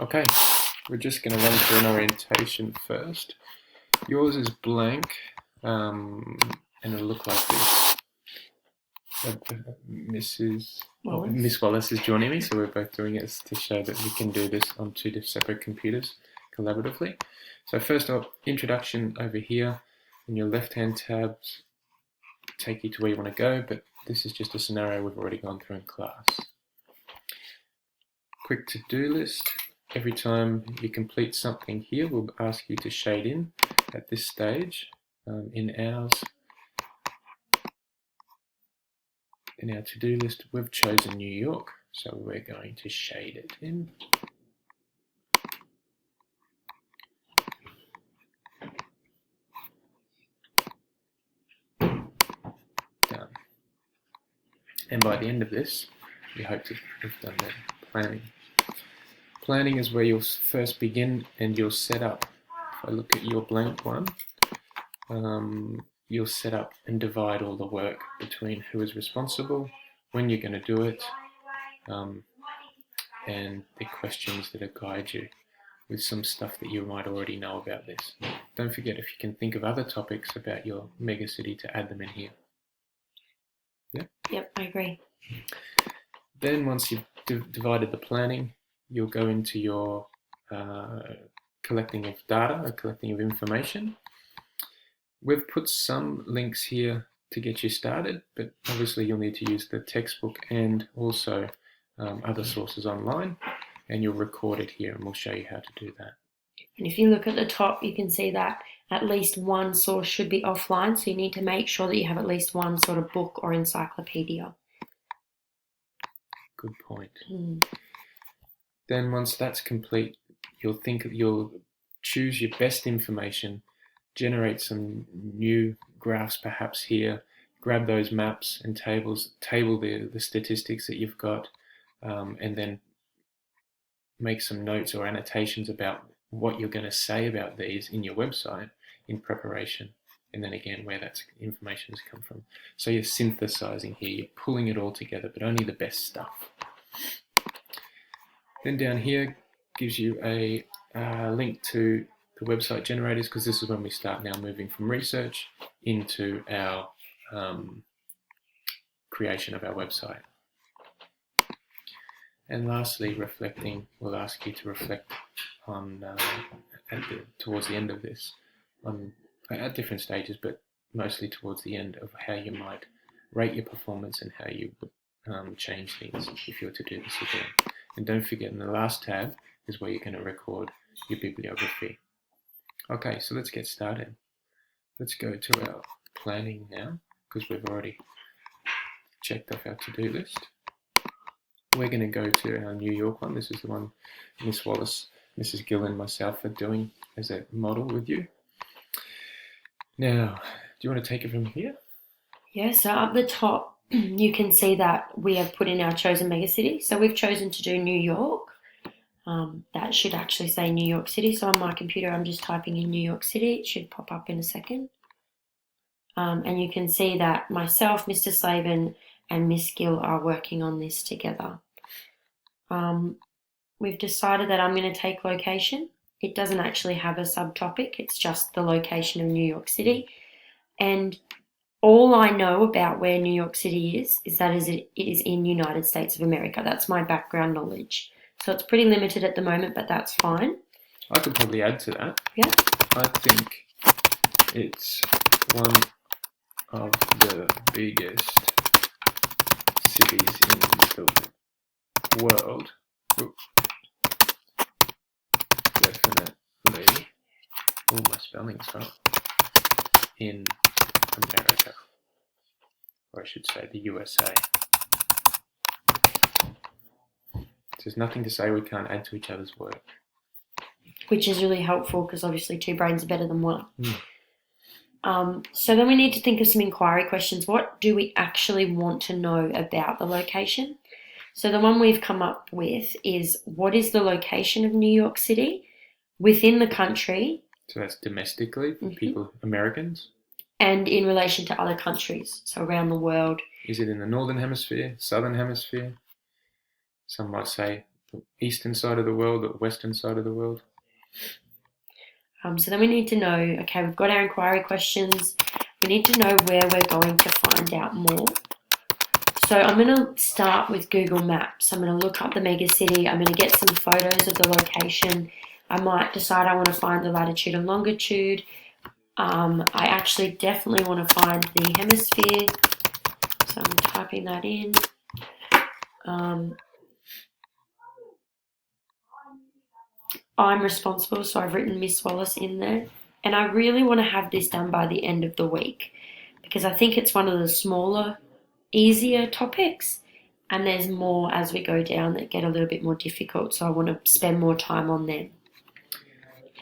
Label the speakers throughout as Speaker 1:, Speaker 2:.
Speaker 1: Okay, we're just going to run through an orientation first. Yours is blank, and it'll look like this. Miss Wallace is joining me, so we're both doing it to show that we can do this on two separate computers collaboratively. So first off, introduction over here, and your left-hand tabs take you to where you want to go, but this is just a scenario we've already gone through in class. Quick to-do list. Every time you complete something here, we'll ask you to shade in at this stage. In our to-do list, we've chosen New York, so we're going to shade it in. Done. And by the end of this, we hope to have done the planning. Planning is where you'll first begin and you'll set up. If I look at your blank one, you'll set up and divide all the work between who is responsible, when you're going to do it, and the questions that guide you with some stuff that you might already know about this. Don't forget, if you can think of other topics about your megacity, to add them in here. Yeah?
Speaker 2: Yep, I agree.
Speaker 1: Then once you've divided the planning, you'll go into your collecting of data, or collecting of information. We've put some links here to get you started, but obviously you'll need to use the textbook and also other sources online, and you'll record it here and we'll show you how to do that.
Speaker 2: And if you look at the top, you can see that at least one source should be offline, so you need to make sure that you have at least one sort of book or encyclopedia.
Speaker 1: Good point. Then once that's complete, you'll choose your best information, generate some new graphs perhaps here, grab those maps and table the statistics that you've got, and then make some notes or annotations about what you're going to say about these in your website in preparation, and then again where that information has come from. So you're synthesizing here, you're pulling it all together, but only the best stuff. Then down here gives you a link to the website generators, because this is when we start now moving from research into our creation of our website. And lastly, reflecting, we'll ask you to reflect on towards the end of this, at different stages, but mostly towards the end, of how you might rate your performance and how you would change things if you were to do this again. And don't forget, in the last tab is where you're going to record your bibliography. Okay, so let's get started. Let's go to our planning now, because we've already checked off our to-do list. We're going to go to our New York one. This is the one Miss Wallace, Mrs. Gill and myself are doing as a model with you. Now, do you want to take it from here?
Speaker 2: Yeah, so up the top, you can see that we have put in our chosen megacity. So we've chosen to do New York. That should actually say New York City. So on my computer, I'm just typing in New York City. It should pop up in a second. And you can see that myself, Mr. Slavin, and Miss Gill are working on this together. We've decided that I'm going to take location. It doesn't actually have a subtopic. It's just the location of New York City. And all I know about where New York City is that it is in United States of America. That's my background knowledge. So it's pretty limited at the moment, but that's fine.
Speaker 1: I could probably add to that.
Speaker 2: Yeah.
Speaker 1: I think it's one of the biggest cities in the world. Definitely. Oh, my spelling's right. In America. Or I should say the USA. There's nothing to say we can't add to each other's work.
Speaker 2: Which is really helpful, because obviously two brains are better than one. So then we need to think of some inquiry questions. What do we actually want to know about the location? So the one we've come up with is, what is the location of New York City within the country?
Speaker 1: So that's domestically, for people, Americans.
Speaker 2: And in relation to other countries, so around the world.
Speaker 1: Is it in the Northern Hemisphere, Southern Hemisphere? Some might say the eastern side of the world or the western side of the world?
Speaker 2: So then we need to know, okay, we've got our inquiry questions. We need to know where we're going to find out more. So I'm going to start with Google Maps. I'm going to look up the megacity. I'm going to get some photos of the location. I might decide I want to find the latitude and longitude. I actually definitely want to find the hemisphere. So I'm typing that in. I'm responsible, so I've written Miss Wallace in there. And I really want to have this done by the end of the week because I think it's one of the smaller, easier topics. And there's more as we go down that get a little bit more difficult, so I want to spend more time on them.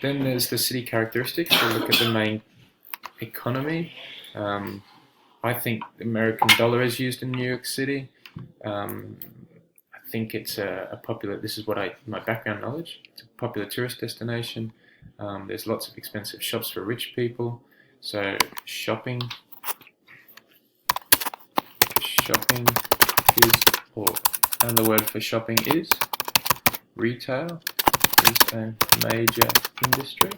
Speaker 1: Then there's the city characteristics. So look at the main economy. I think the American dollar is used in New York City. I think it's a popular, this is my background knowledge, it's a popular tourist destination. There's lots of expensive shops for rich people. So shopping is, or another word for shopping is retail is a major industry.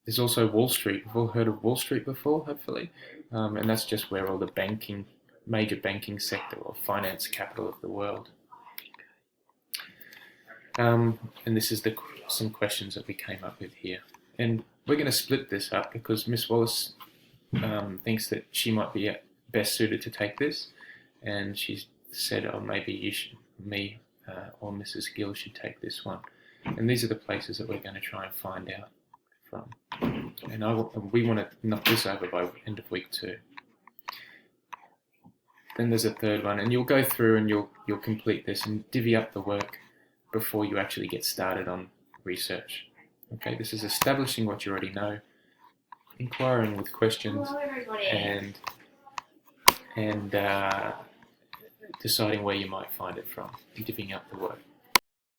Speaker 1: There's also Wall Street. We've all heard of Wall Street before, hopefully, and that's just where all the major banking sector or finance capital of the world. And this is some questions that we came up with here. And we're going to split this up because Miss Wallace thinks that she might be best suited to take this, and she's said, oh, maybe me or Mrs. Gill should take this one. And these are the places that we're going to try and find out from. And we want to knock this over by end of week 2. Then there's a third one, and you'll go through and you'll complete this and divvy up the work before you actually get started on research. Okay, this is establishing what you already know, inquiring with questions, and deciding where you might find it from, and divvying up the work.